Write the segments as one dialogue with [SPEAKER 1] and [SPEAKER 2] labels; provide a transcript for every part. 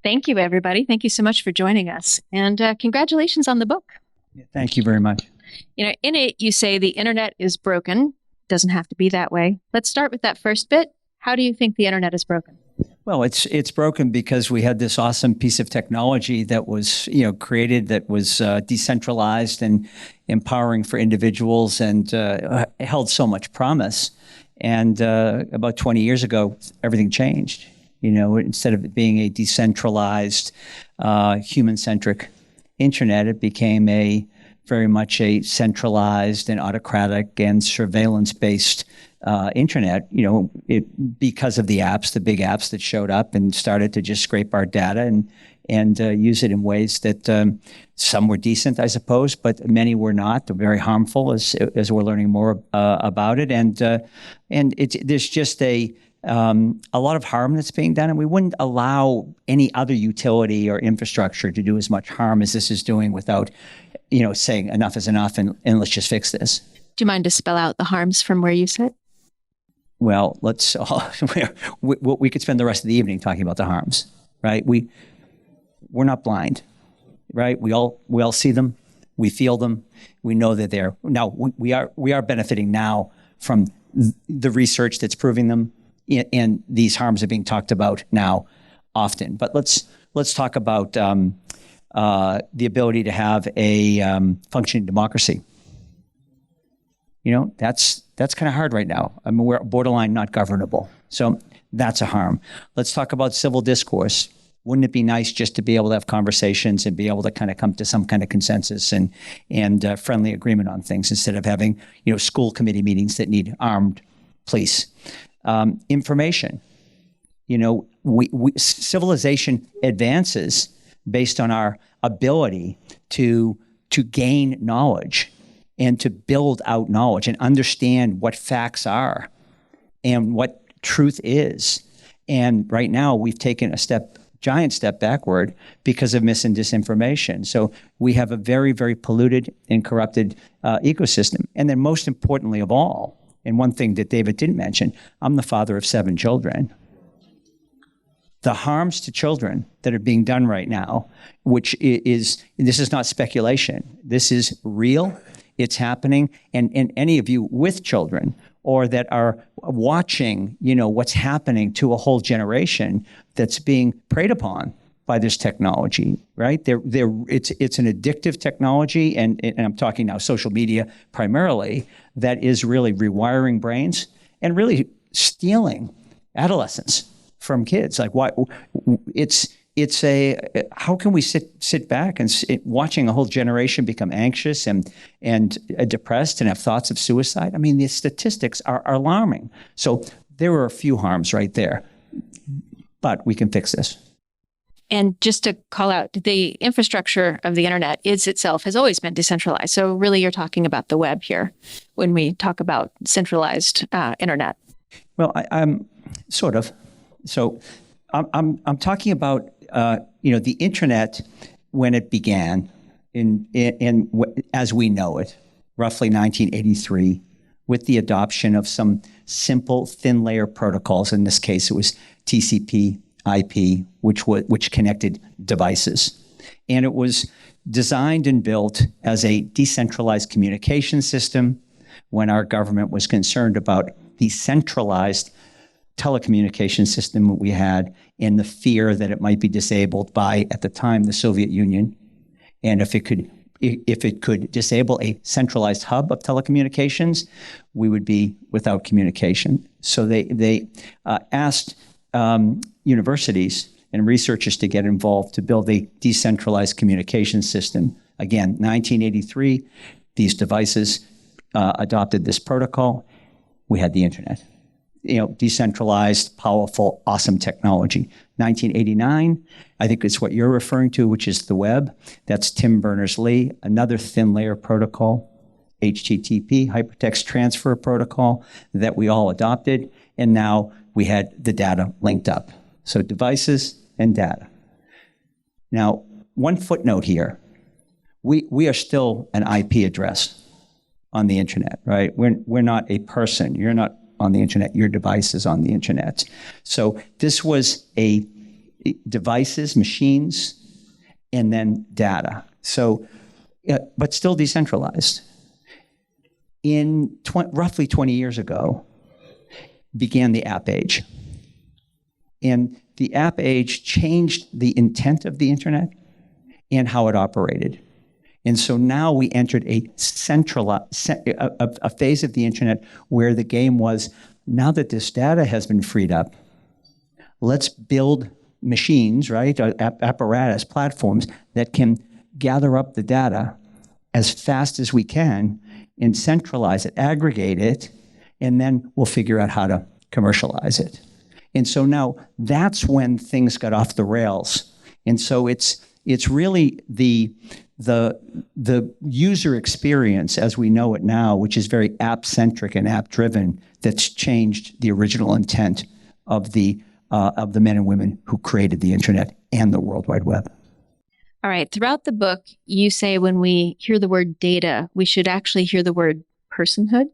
[SPEAKER 1] Thank you, everybody. Thank you so much for joining us. And congratulations on the book.
[SPEAKER 2] Thank you very much.
[SPEAKER 1] In it, you say the internet is broken. Doesn't have to be that way. Let's start with that first bit. How do you think the internet is broken?
[SPEAKER 2] Well, it's broken because we had this awesome piece of technology that was, created, that was decentralized and empowering for individuals, and held so much promise. And about 20 years ago, everything changed. Instead of it being a decentralized, human-centric internet, it became very much a centralized and autocratic and surveillance-based internet, because of the apps, the big apps that showed up and started to just scrape our data and use it in ways that some were decent, I suppose, but many were not. They're very harmful, as we're learning more about it. And there's just a lot of harm that's being done, and we wouldn't allow any other utility or infrastructure to do as much harm as this is doing without, saying enough is enough and let's just fix this.
[SPEAKER 1] Do you mind to spell out the harms from where you sit?
[SPEAKER 2] Well, we could spend the rest of the evening talking about the harms, right? We're not blind, right? We all see them, we feel them, we know that they're now. We are benefiting now from the research that's proving them, and these harms are being talked about now often. But let's talk about the ability to have a functioning democracy. That's kind of hard right now. I mean, we're borderline not governable. So that's a harm. Let's talk about civil discourse. Wouldn't it be nice just to be able to have conversations and be able to kind of come to some kind of consensus and friendly agreement on things, instead of having, school committee meetings that need armed police? Information. Civilization advances based on our ability to gain knowledge and to build out knowledge and understand what facts are and what truth is. And right now we've taken a giant step backward because of mis and disinformation. So we have a very, very polluted and corrupted ecosystem. And then most importantly of all, and one thing that David didn't mention, I'm the father of 7 children. The harms to children that are being done right now, this is not speculation. This is real. It's happening. And any of you with children or that are watching, what's happening to a whole generation that's being preyed upon by this technology, right? It's an addictive technology, and I'm talking now social media primarily, that is really rewiring brains and really stealing adolescence from kids. Like, why? How can we sit back and watching a whole generation become anxious and depressed and have thoughts of suicide? I mean, the statistics are alarming. So there were a few harms right there, but we can fix this.
[SPEAKER 1] And just to call out, the infrastructure of the internet has always been decentralized. So really, you're talking about the web here when we talk about centralized internet.
[SPEAKER 2] Well, I'm sort of. So I'm talking about the internet when it began as we know it, roughly 1983, with the adoption of some simple thin layer protocols. In this case, it was TCP/IP, which connected devices, and it was designed and built as a decentralized communication system when our government was concerned about the centralized telecommunication system that we had and the fear that it might be disabled by, at the time, the Soviet Union. And if it could disable a centralized hub of telecommunications, we would be without communication. So they asked universities and researchers to get involved to build a decentralized communication system. Again, 1983, these devices adopted this protocol. We had the internet. Decentralized, powerful, awesome technology. 1989, I think it's what you're referring to, which is the web. That's Tim Berners-Lee, another thin layer protocol, HTTP, Hypertext Transfer Protocol, that we all adopted. And now we had the data linked up. So devices and data. Now, one footnote here. We are still an IP address on the internet, right? We're not a person. You're not on the internet, your device is on the internet. So this was devices, machines, and then data. So, but still decentralized. Roughly 20 years ago, began the app age. And the app age changed the intent of the internet and how it operated. And so now we entered a phase of the internet where the game was, now that this data has been freed up, let's build machines, right, apparatus, platforms that can gather up the data as fast as we can and centralize it, aggregate it, and then we'll figure out how to commercialize it. And so now that's when things got off the rails. And so it's really the user experience as we know it now, which is very app-centric and app-driven, that's changed the original intent of the men and women who created the internet and the World Wide Web.
[SPEAKER 1] All right. Throughout the book, you say when we hear the word data, we should actually hear the word personhood.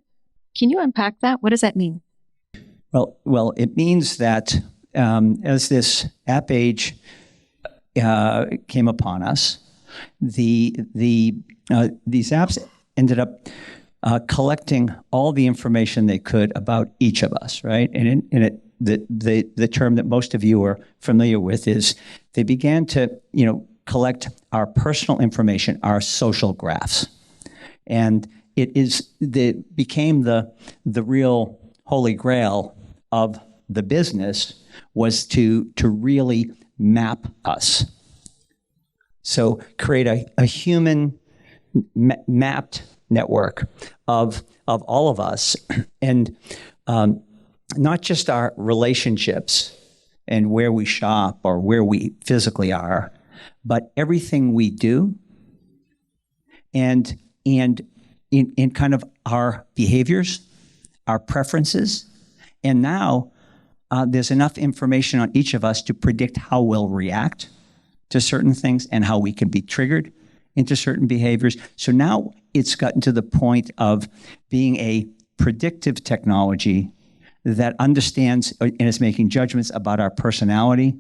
[SPEAKER 1] Can you unpack that? What does that mean?
[SPEAKER 2] Well, it means that as this app age came upon us, these apps ended up collecting all the information they could about each of us, right? And the term that most of you are familiar with is they began to, collect our personal information, our social graphs, and became the real holy grail of the business was to really map us. So create a human mapped network of all of us, and not just our relationships and where we shop or where we physically are, but everything we do and in kind of our behaviors, our preferences. And now there's enough information on each of us to predict how we'll react to certain things and how we can be triggered into certain behaviors. So now it's gotten to the point of being a predictive technology that understands and is making judgments about our personality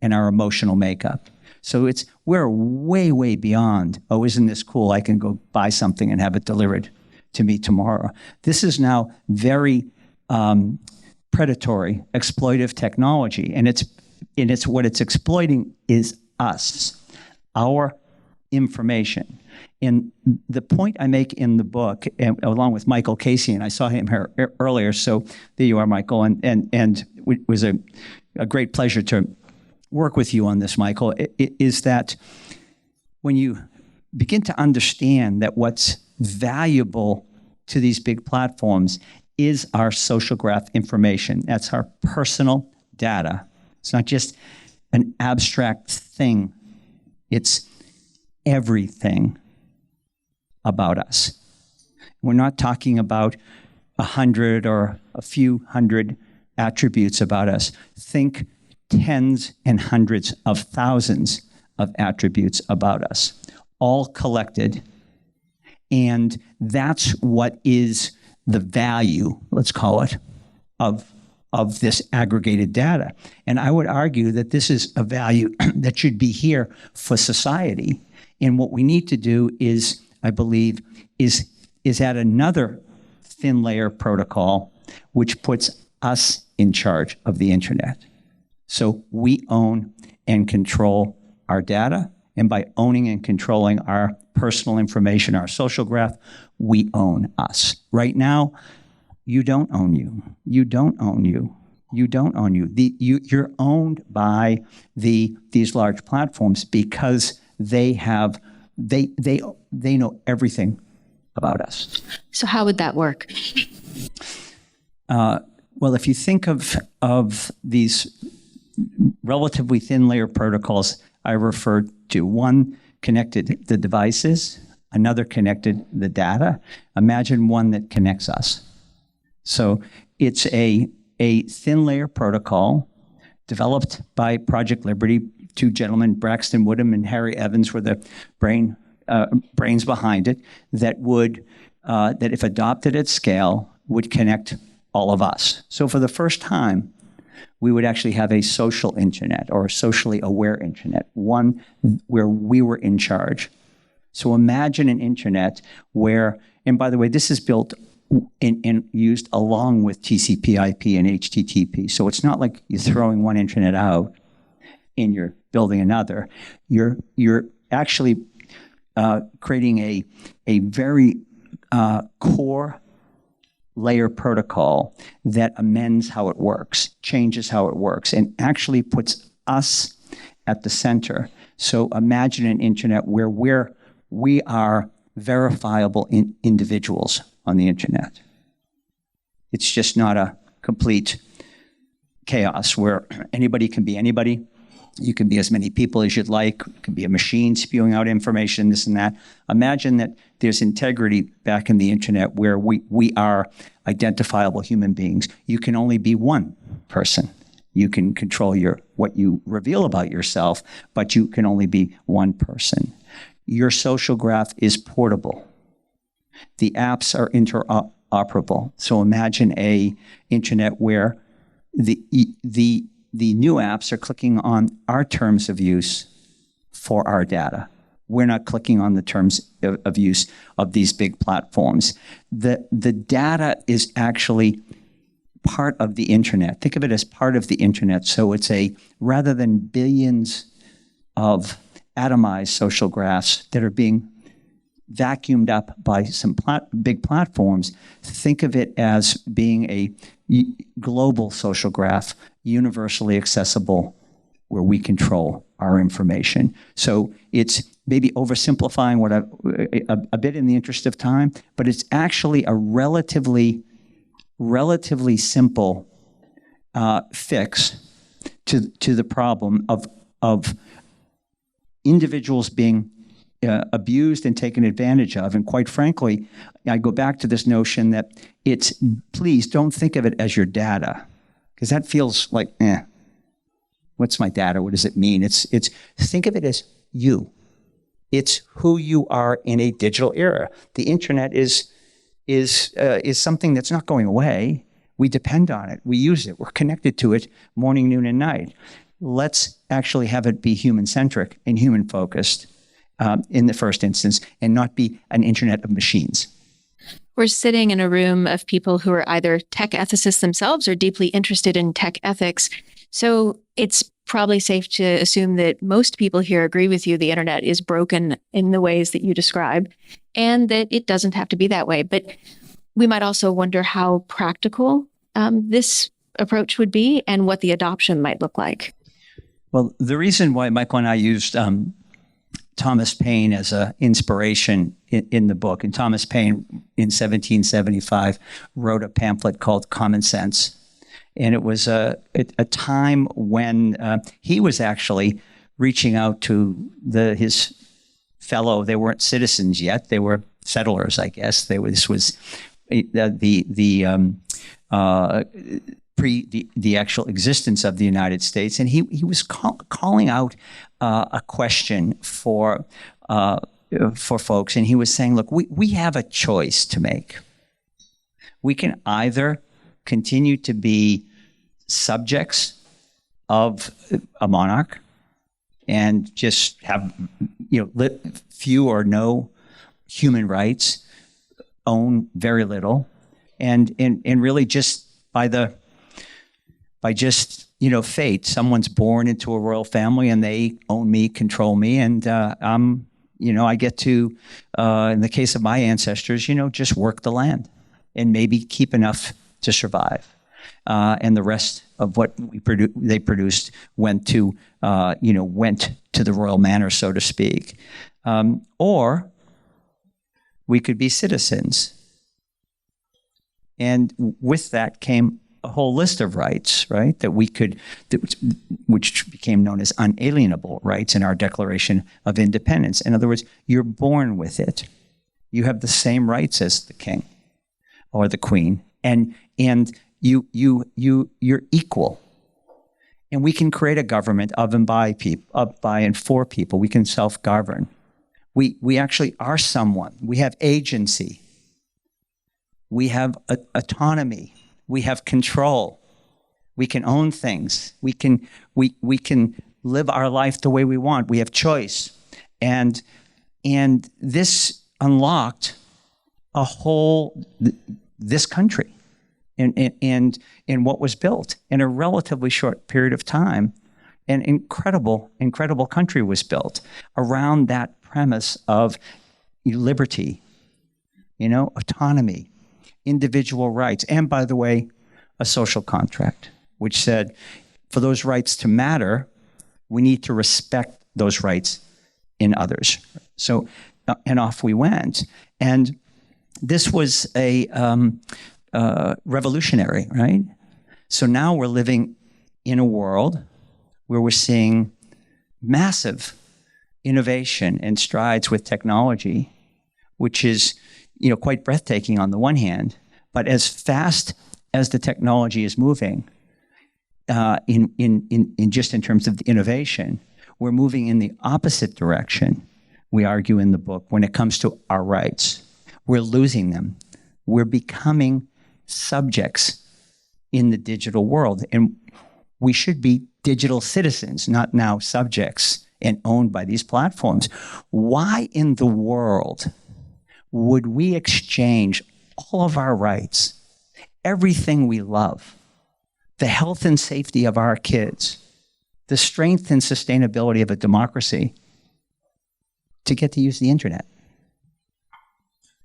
[SPEAKER 2] and our emotional makeup. So we're way, way beyond, oh, isn't this cool? I can go buy something and have it delivered to me tomorrow. This is now very predatory, exploitive technology, and it's what it's exploiting is us, our information. And the point I make in the book, and along with Michael Casey, and I saw him here earlier, so there you are, Michael, and it was a great pleasure to work with you on this, Michael, is that when you begin to understand that what's valuable to these big platforms is our social graph information. That's our personal data. It's not just an abstract thing. It's everything about us. We're not talking about 100 or a few hundred attributes about us. Think tens and hundreds of thousands of attributes about us, all collected. And that's what is the value, let's call it, of this aggregated data. And I would argue that this is a value that should be here for society. And what we need to do is, I believe, is add another thin layer protocol, which puts us in charge of the internet. So we own and control our data, and by owning and controlling our personal information, our social graph, we own us. Right now, you don't own you. You don't own you. You don't own you. You're owned by these large platforms because they know everything about us.
[SPEAKER 1] So how would that work?
[SPEAKER 2] Well, if you think of these relatively thin layer protocols I referred to, one connected the devices, another connected the data. Imagine one that connects us. So it's a thin layer protocol developed by Project Liberty. Two gentlemen, Braxton Woodham and Harry Evans, were the brains behind it, that if adopted at scale, would connect all of us. So for the first time, We would actually have a social internet or a socially aware internet, one where we were in charge. So imagine an internet where, and by the way, this is built and used along with TCP/IP and HTTP. So it's not like you're throwing one internet out and you're building another. You're actually creating a very core layer protocol that amends how it works, changes how it works, and actually puts us at the center. So imagine an internet where we are verifiable individuals on the internet. It's just not a complete chaos where anybody can be anybody. You can be as many people as you'd like. It can be a machine spewing out information, this and that. Imagine that there's integrity back in the internet where we are identifiable human beings. You can only be one person. You can control what you reveal about yourself, but you can only be one person. Your social graph is portable. The apps are interoperable. So imagine a internet where the new apps are clicking on our terms of use for our data. We're not clicking on the terms of use of these big platforms. The data is actually part of the internet. Think of it as part of the internet. So it's rather than billions of atomized social graphs that are being vacuumed up by some big platforms, think of it as being a global social graph, universally accessible, where we control our information. So it's maybe oversimplifying a bit in the interest of time, but it's actually a relatively simple fix to the problem of individuals being abused and taken advantage of. And quite frankly, I go back to this notion that please don't think of it as your data, because that feels like, what's my data? What does it mean? It's think of it as you. It's who you are in a digital era. The internet is something that's not going away. We depend on it. We use it. We're connected to it morning, noon, and night. Let's actually have it be human-centric and human-focused in the first instance, and not be an internet of machines.
[SPEAKER 1] We're sitting in a room of people who are either tech ethicists themselves or deeply interested in tech ethics. So it's probably safe to assume that most people here agree with you the internet is broken in the ways that you describe, and that it doesn't have to be that way. But we might also wonder how practical this approach would be and what the adoption might look like.
[SPEAKER 2] Well, the reason why Michael and I used Thomas Paine as an inspiration in the book, and Thomas Paine in 1775 wrote a pamphlet called Common Sense. And it was a time when he was actually reaching out to his fellow, they weren't citizens yet, they were settlers, I guess. This was the actual existence of the United States, and he was calling out a question for folks, and he was saying, look, we have a choice to make. We can either continue to be subjects of a monarch and just have few or no human rights, own very little, and really just by fate, someone's born into a royal family and they own me, control me, and I get to, in the case of my ancestors, just work the land and maybe keep enough to survive. And the rest of what they produced went to the royal manor, so to speak. Or we could be citizens. And with that came a whole list of rights, right, which became known as unalienable rights in our Declaration of Independence. In other words, you're born with it. You have the same rights as the king or the queen, and you're equal. And we can create a government of and by and for people. We can self-govern. We actually are someone. We have agency. We have autonomy. We have control. We can own things. We can live our life the way we want. We have choice. And this unlocked this country and what was built in a relatively short period of time. An incredible country was built around that premise of liberty, autonomy, individual rights, and, by the way, a social contract, which said for those rights to matter, we need to respect those rights in others. So, and off we went. And this was a revolutionary, right? So now we're living in a world where we're seeing massive innovation and strides with technology, which is, quite breathtaking on the one hand, but as fast as the technology is moving, in terms of the innovation, we're moving in the opposite direction. We argue in the book when it comes to our rights. We're losing them. We're becoming subjects in the digital world, and we should be digital citizens, not now subjects and owned by these platforms. Why in the world would we exchange all of our rights, everything we love, the health and safety of our kids, the strength and sustainability of a democracy, to get to use the internet?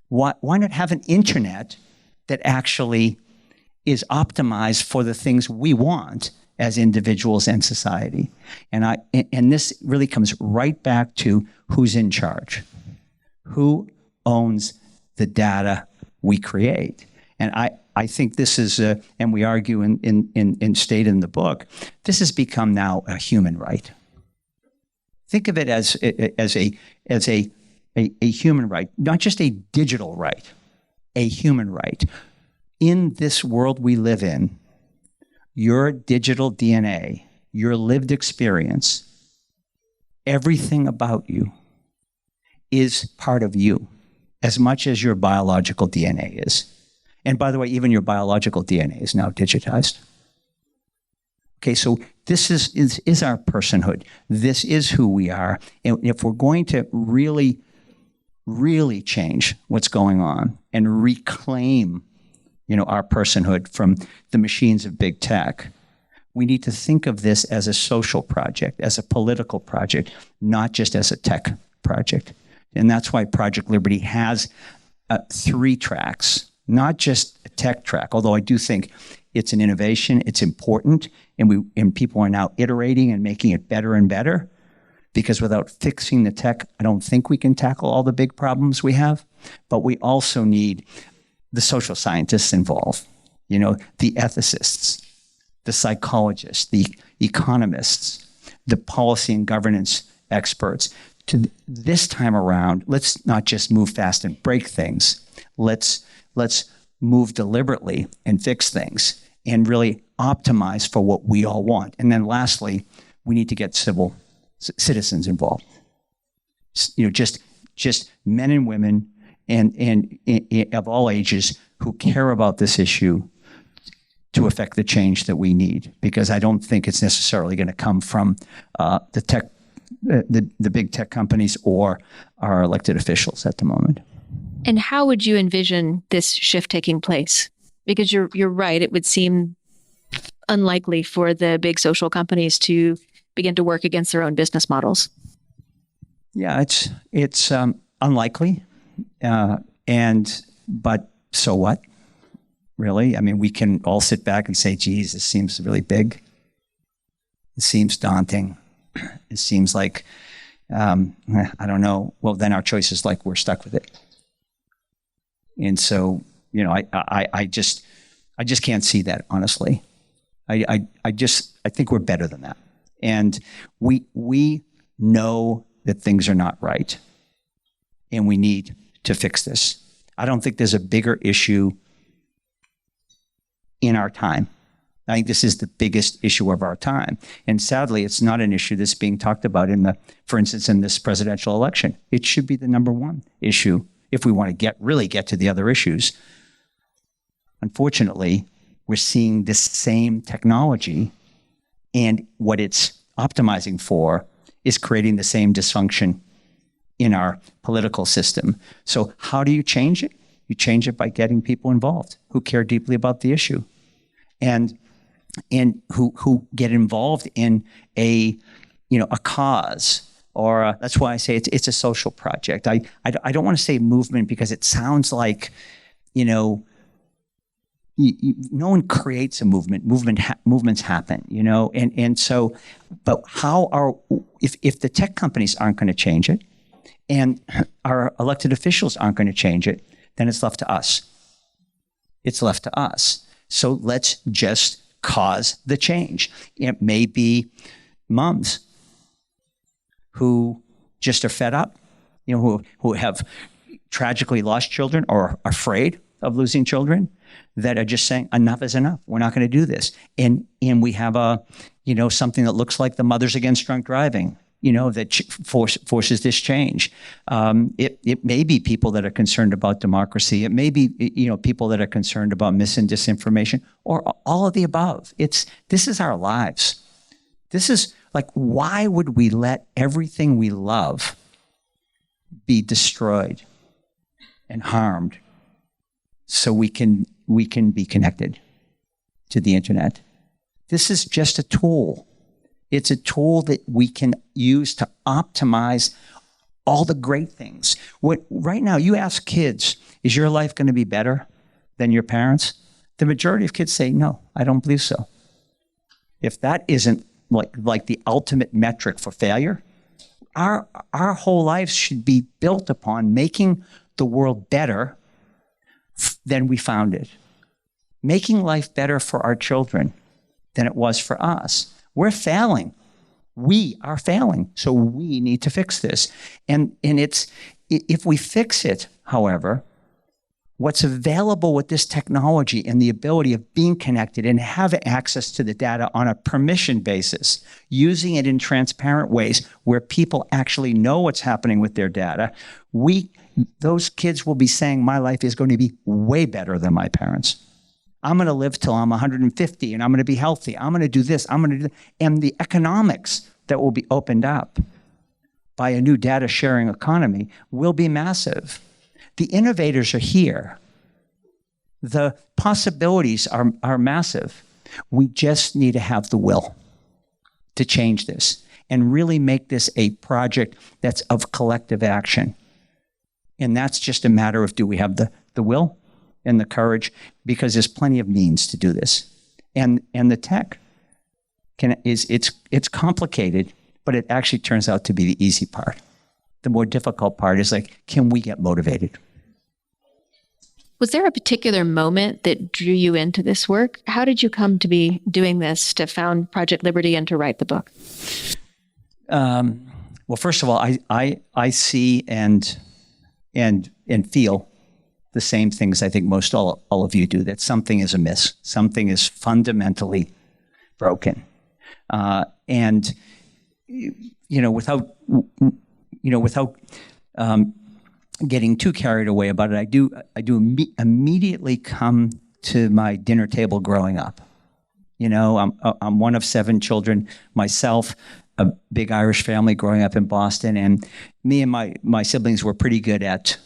[SPEAKER 2] Why not have an internet that actually is optimized for the things we want as individuals and society? And this really comes right back to who's in charge, who owns the data we create. And I think this is, and we argue in state in the book, this has become now a human right. Think of it as a human right, not just a digital right, a human right. In this world we live in, your digital DNA, your lived experience, everything about you is part of you as much as your biological DNA is. And by the way, even your biological DNA is now digitized. Okay, so this is our personhood. This is who we are. And if we're going to really, really change what's going on and reclaim, our personhood from the machines of big tech, we need to think of this as a social project, as a political project, not just as a tech project. And that's why Project Liberty has 3 tracks, not just a tech track, although I do think it's an innovation, it's important, and people are now iterating and making it better and better, because without fixing the tech, I don't think we can tackle all the big problems we have. But we also need the social scientists involved, the ethicists, the psychologists, the economists, the policy and governance experts. To this time around, let's not just move fast and break things. Let's move deliberately and fix things and really optimize for what we all want. And then lastly, we need to get citizens involved. Just men and women and of all ages who care about this issue to affect the change that we need. Because I don't think it's necessarily going to come from the big tech companies or our elected officials at the moment.
[SPEAKER 1] And how would you envision this shift taking place? Because you're right, it would seem unlikely for the big social companies to begin to work against their own business models.
[SPEAKER 2] Yeah, it's unlikely, but so what? Really? I mean, we can all sit back and say, geez, this seems really big. It seems daunting. It seems like, I don't know. Well, then our choice is like we're stuck with it. And so, I just can't see that, honestly. I think we're better than that. And we know that things are not right, and we need to fix this. I don't think there's a bigger issue in our time. I think this is the biggest issue of our time. And sadly, it's not an issue that's being talked about for instance, in this presidential election. It should be the number one issue if we want to really get to the other issues. Unfortunately, we're seeing this same technology, and what it's optimizing for is creating the same dysfunction in our political system. So how do you change it? You change it by getting people involved who care deeply about the issue, and who get involved in a cause, or that's why I say it's a social project. I don't want to say movement because it sounds like, no one creates a movement. Movements happen, and so, but if the tech companies aren't going to change it, and our elected officials aren't going to change it, then it's left to us. It's left to us. So let's just cause the change. It may be moms who just are fed up, who have tragically lost children or are afraid of losing children, that are just saying enough is enough. We're not going to do this. And we have something that looks like the Mothers Against Drunk Driving, that forces this change. It may be people that are concerned about democracy. It may be, people that are concerned about mis and disinformation, or all of the above. This is our lives. This is like, why would we let everything we love be destroyed and harmed so we can be connected to the internet? This is just a tool. It's a tool that we can use to optimize all the great things. Right now, you ask kids, is your life going to be better than your parents? The majority of kids say, no, I don't believe so. If that isn't like the ultimate metric for failure, our whole lives should be built upon making the world better than we found it. Making life better for our children than it was for us. We're failing. We are failing. So we need to fix this. And if we fix it, however, what's available with this technology and the ability of being connected and having access to the data on a permission basis, using it in transparent ways where people actually know what's happening with their data, those kids will be saying, my life is going to be way better than my parents'. I'm going to live till I'm 150 and I'm going to be healthy. I'm going to do this. I'm going to do that. And the economics that will be opened up by a new data sharing economy will be massive. The innovators are here. The possibilities are massive. We just need to have the will to change this and really make this a project that's of collective action. And that's just a matter of, do we have the will and the courage? Because there's plenty of means to do this. And the tech it's complicated, but it actually turns out to be the easy part. The more difficult part is can we get motivated?
[SPEAKER 1] Was there a particular moment that drew you into this work? How did you come to be doing this, to found Project Liberty and to write the book?
[SPEAKER 2] Well, first of all, I see and feel the same things I think most all of you do, that something is amiss. Something is fundamentally broken. And without getting too carried away about it, I do immediately come to my dinner table growing up. I'm one of 7 children myself, a big Irish family growing up in Boston, and me and my siblings were pretty good at,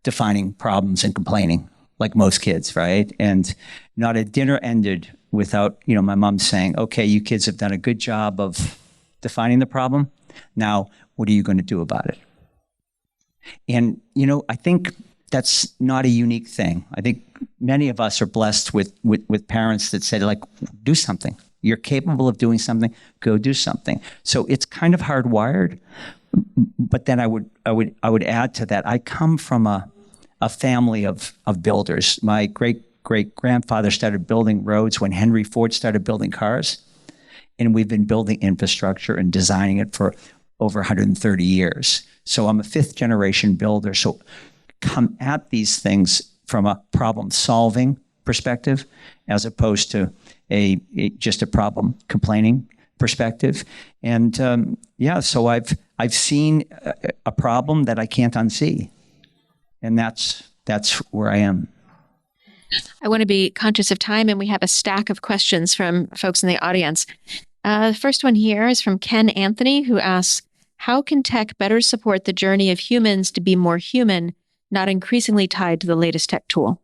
[SPEAKER 2] defining problems and complaining, like most kids, right? And not a dinner ended without, my mom saying, okay, you kids have done a good job of defining the problem. Now, what are you going to do about it? And, I think that's not a unique thing. I think many of us are blessed with parents that said, do something. You're capable of doing something, go do something. So it's kind of hardwired. But then I would add to that, I come from a family of builders. My great-great-grandfather started building roads when Henry Ford started building cars. And we've been building infrastructure and designing it for over 130 years. So I'm a 5th-generation builder. So come at these things from a problem-solving perspective as opposed to just a problem-complaining perspective. And so I've seen a problem that I can't unsee, and that's where I am.
[SPEAKER 1] I want to be conscious of time, and we have a stack of questions from folks in the audience. The first one here is from Ken Anthony, who asks, how can tech better support the journey of humans to be more human, not increasingly tied to the latest tech tool?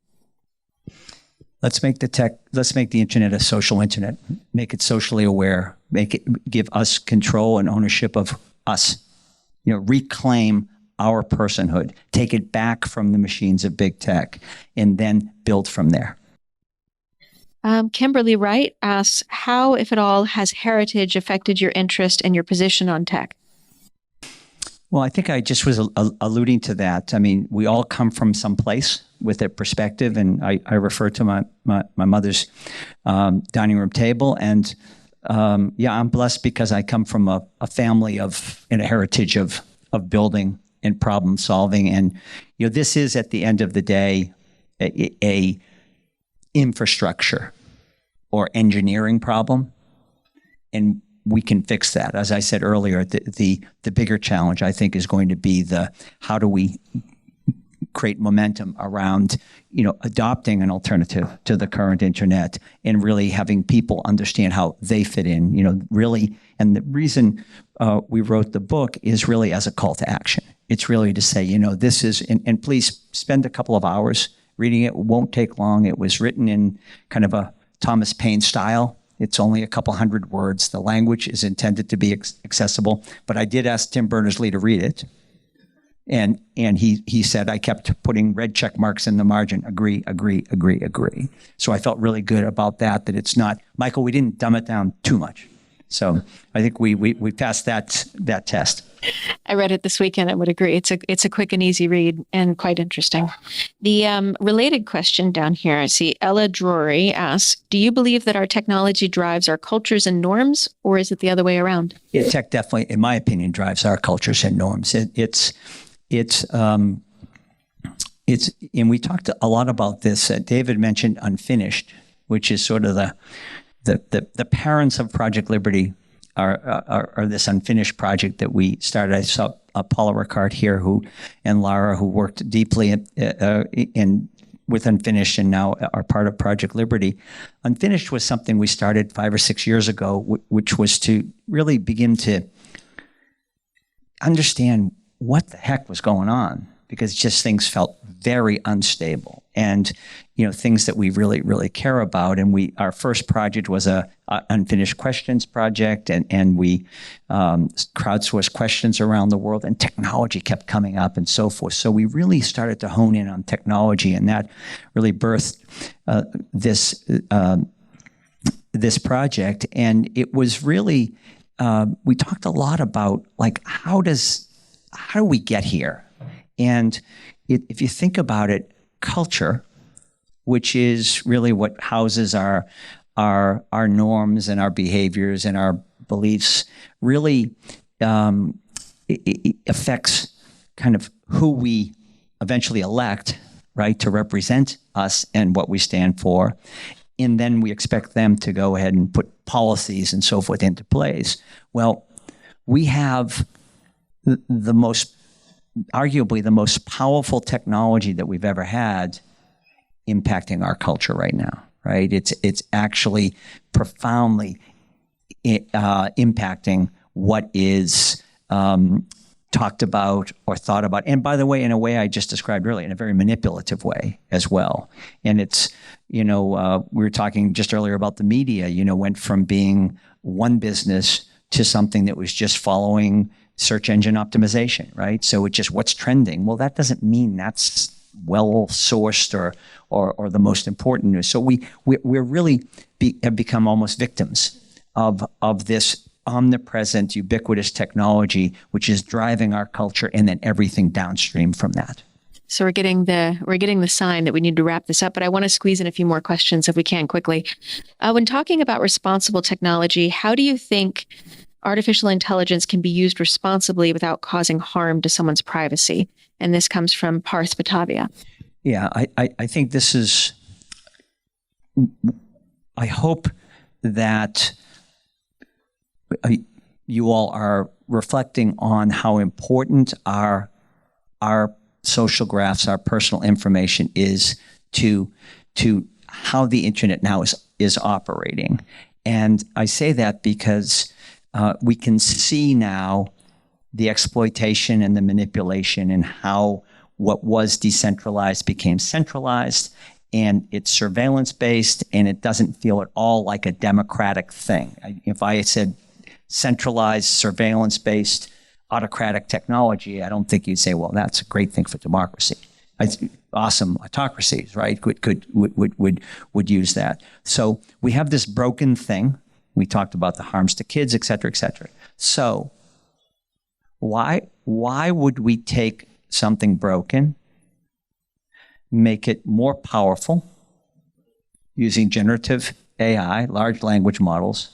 [SPEAKER 2] Let's make the internet a social internet, make it socially aware, give us control and ownership of us, reclaim our personhood, take it back from the machines of big tech, and then build from there.
[SPEAKER 1] Kimberly Wright asks, how, if at all, has heritage affected your interest and your position on tech?
[SPEAKER 2] Well, I think I just was alluding to that. I mean, we all come from some place with a perspective, and I refer to my mother's dining room table. And I'm blessed because I come from a family and a heritage of building and problem solving. And this is, at the end of the day, a infrastructure or engineering problem, and we can fix that. As I said earlier, the bigger challenge, I think, is going to be how do we create momentum around, adopting an alternative to the current internet and really having people understand how they fit in, really. And the reason we wrote the book is really as a call to action. It's really to say, this is, and please spend a couple of hours reading it. It won't take long. It was written in kind of a Thomas Paine style. It's only a couple hundred words. The language is intended to be accessible, but I did ask Tim Berners-Lee to read it. And he said, I kept putting red check marks in the margin. Agree. So I felt really good about that it's not, Michael, we didn't dumb it down too much. So I think we passed that test.
[SPEAKER 1] I read it this weekend. I would agree. It's a quick and easy read and quite interesting. The related question down here, I see Ella Drury asks, do you believe that our technology drives our cultures and norms, or is it the other way around?
[SPEAKER 2] Yeah, tech definitely, in my opinion, drives our cultures and norms. It's and we talked a lot about this. David mentioned Unfinished, which is sort of the parents of Project Liberty are this unfinished project that we started. I saw Paula Ricard here and Lara, who worked deeply with Unfinished and now are part of Project Liberty. Unfinished was something we started 5 or 6 years ago, which was to really begin to understand what the heck was going on, because just things felt very unstable, and things that we really, really care about. And our first project was a unfinished questions project, and we crowdsourced questions around the world, and technology kept coming up and so forth. So we really started to hone in on technology, and that really birthed this project. And it was really we talked a lot about how do we get here? And if you think about it, culture, which is really what houses our norms and our behaviors and our beliefs, really it affects kind of who we eventually elect, right, to represent us and what we stand for. And then we expect them to go ahead and put policies and so forth into place. Well, we have arguably the most powerful technology that we've ever had impacting our culture right now, right? It's actually profoundly impacting what is talked about or thought about. And by the way, in a way I just described earlier, in a very manipulative way as well. And it's, we were talking just earlier about the media, went from being one business to something that was just following search engine optimization, right? So it's just what's trending. Well, that doesn't mean that's well sourced or the most important news. So we're really have become almost victims of this omnipresent, ubiquitous technology, which is driving our culture and then everything downstream from that.
[SPEAKER 1] So we're getting the sign that we need to wrap this up, but I want to squeeze in a few more questions if we can quickly. When talking about responsible technology, how do you think artificial intelligence can be used responsibly without causing harm to someone's privacy? And this comes from Parth Batavia.
[SPEAKER 2] Yeah, I think this is, I hope that you all are reflecting on how important our social graphs, our personal information is to to how the internet now is operating. And I say that because we can see now the exploitation and the manipulation and how what was decentralized became centralized, and it's surveillance-based, and it doesn't feel at all like a democratic thing. If I said centralized, surveillance-based, autocratic technology, I don't think you'd say, well, that's a great thing for democracy. Awesome autocracies, right, would use that. So we have this broken thing. We talked about the harms to kids, et cetera, et cetera. So why would we take something broken, make it more powerful using generative AI, large language models,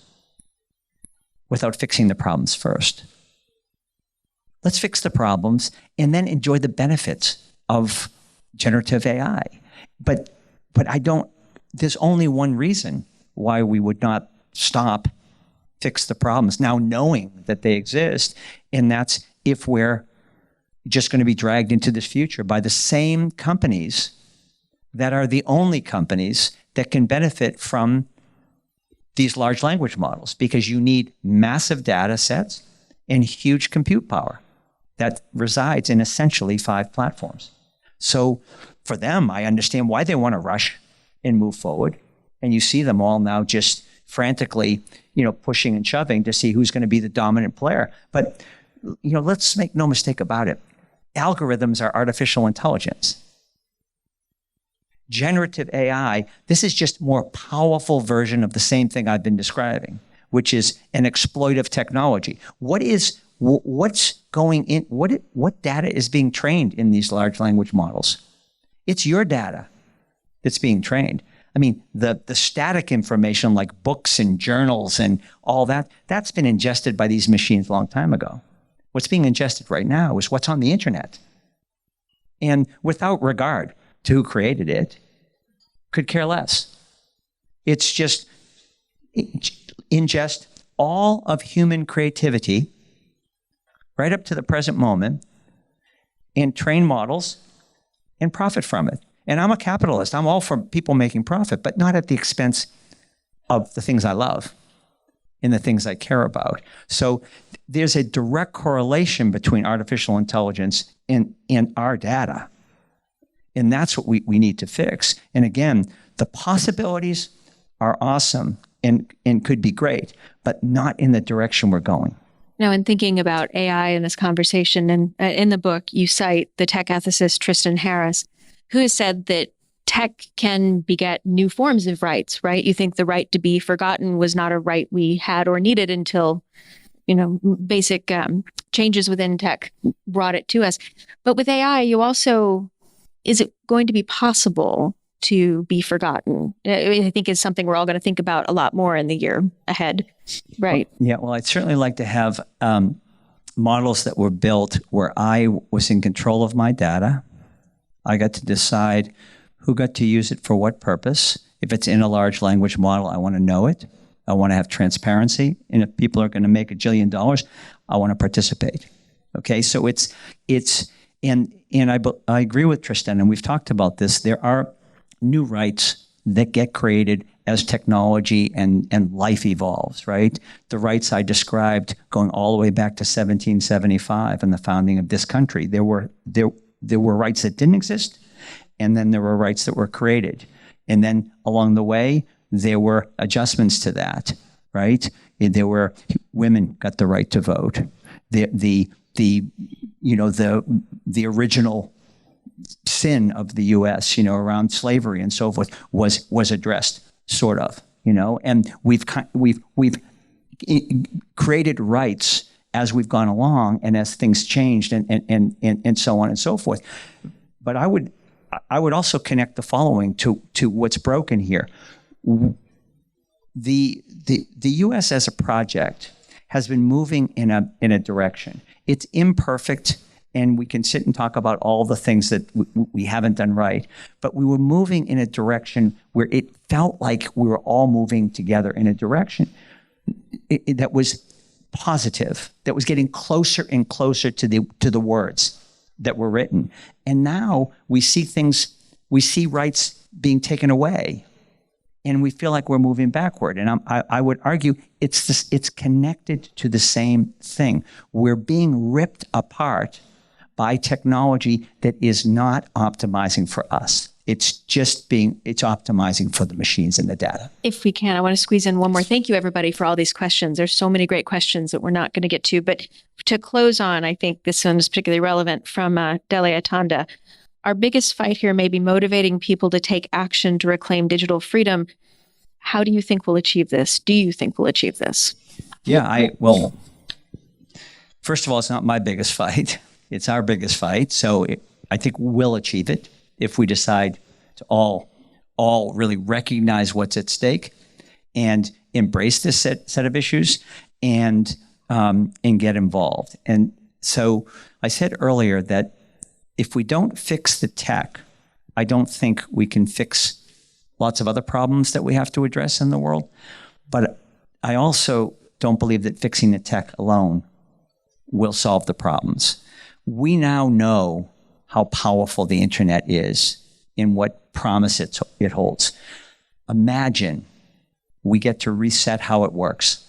[SPEAKER 2] without fixing the problems first? Let's fix the problems and then enjoy the benefits of generative AI. But there's only one reason why we would not fix the problems now, knowing that they exist, and that's if we're just going to be dragged into this future by the same companies that are the only companies that can benefit from these large language models, because you need massive data sets and huge compute power that resides in essentially 5 platforms. So for them, I understand why they want to rush and move forward. And you see them all now just frantically, pushing and shoving to see who's going to be the dominant player. But, let's make no mistake about it. Algorithms are artificial intelligence. Generative AI, this is just a more powerful version of the same thing I've been describing, which is an exploitive technology. What's going in? What data is being trained in these large language models? It's your data that's being trained. I mean, the static information like books and journals and all that's been ingested by these machines a long time ago. What's being ingested right now is what's on the internet. And without regard to who created it, could care less. It's just ingest all of human creativity right up to the present moment and train models and profit from it. And I'm a capitalist. I'm all for people making profit, but not at the expense of the things I love and the things I care about. So there's a direct correlation between artificial intelligence and our data. And that's what we need to fix. And again, the possibilities are awesome and could be great, but not in the direction we're going.
[SPEAKER 1] Now, in thinking about AI in this conversation, and in the book, you cite the tech ethicist Tristan Harris, who has said that tech can beget new forms of rights, right? You think the right to be forgotten was not a right we had or needed until, basic changes within tech brought it to us. But with AI, is it going to be possible to be forgotten? I think is something we're all going to think about a lot more in the year ahead, right?
[SPEAKER 2] Well, I'd certainly like to have models that were built where I was in control of my data. I got to decide who got to use it for what purpose. If it's in a large language model, I want to know it. I want to have transparency. And if people are going to make $1 billion, I want to participate. Okay, so and I agree with Tristan, and we've talked about this. There are new rights that get created as technology and life evolves, right? The rights I described going all the way back to 1775 and the founding of this country. There were rights that didn't exist, and then there were rights that were created. And then along the way, there were adjustments to that, right? There were women got the right to vote. The original sin of the U.S., around slavery and so forth was addressed, sort of, and we've created rights as we've gone along and as things changed and so on and so forth. But I would also connect the following to what's broken here. The U.S. as a project has been moving in a direction. It's imperfect, and we can sit and talk about all the things that we haven't done right. But we were moving in a direction where it felt like we were all moving together in a direction that was positive, that was getting closer and closer to the words that were written. And now we see things we see rights being taken away, and we feel like we're moving backward. And I would argue it's connected to the same thing. We're being ripped apart by technology that is not optimizing for us. It's optimizing for the machines and the data.
[SPEAKER 1] If we can, I want to squeeze in one more. Thank you, everybody, for all these questions. There's so many great questions that we're not going to get to. But to close on, I think this one is particularly relevant from Dele Atanda. Our biggest fight here may be motivating people to take action to reclaim digital freedom. How do you think we'll achieve this? Do you think we'll achieve this?
[SPEAKER 2] Yeah, first of all, it's not my biggest fight. It's our biggest fight. So I think we'll achieve it if we decide to all really recognize what's at stake and embrace this set of issues and get involved. And so I said earlier that if we don't fix the tech, I don't think we can fix lots of other problems that we have to address in the world. But I also don't believe that fixing the tech alone will solve the problems. We now know how powerful the internet is and what promise it holds. Imagine we get to reset how it works.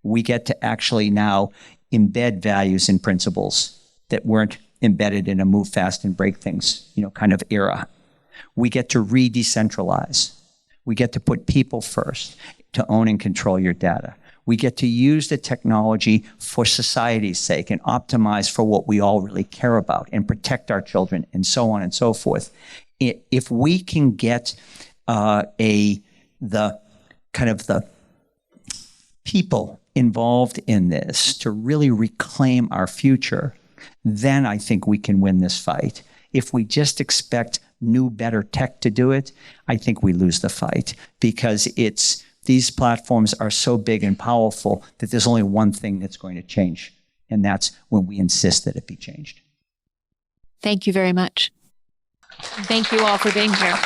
[SPEAKER 2] We get to actually now embed values and principles that weren't embedded in a move fast and break things, kind of era. We get to re-decentralize. We get to put people first, to own and control your data. We get to use the technology for society's sake and optimize for what we all really care about and protect our children and so on and so forth. If we can get the people involved in this to really reclaim our future, then I think we can win this fight. If we just expect new, better tech to do it, I think we lose the fight, because these platforms are so big and powerful that there's only one thing that's going to change, and that's when we insist that it be changed.
[SPEAKER 1] Thank you very much. Thank you all for being here.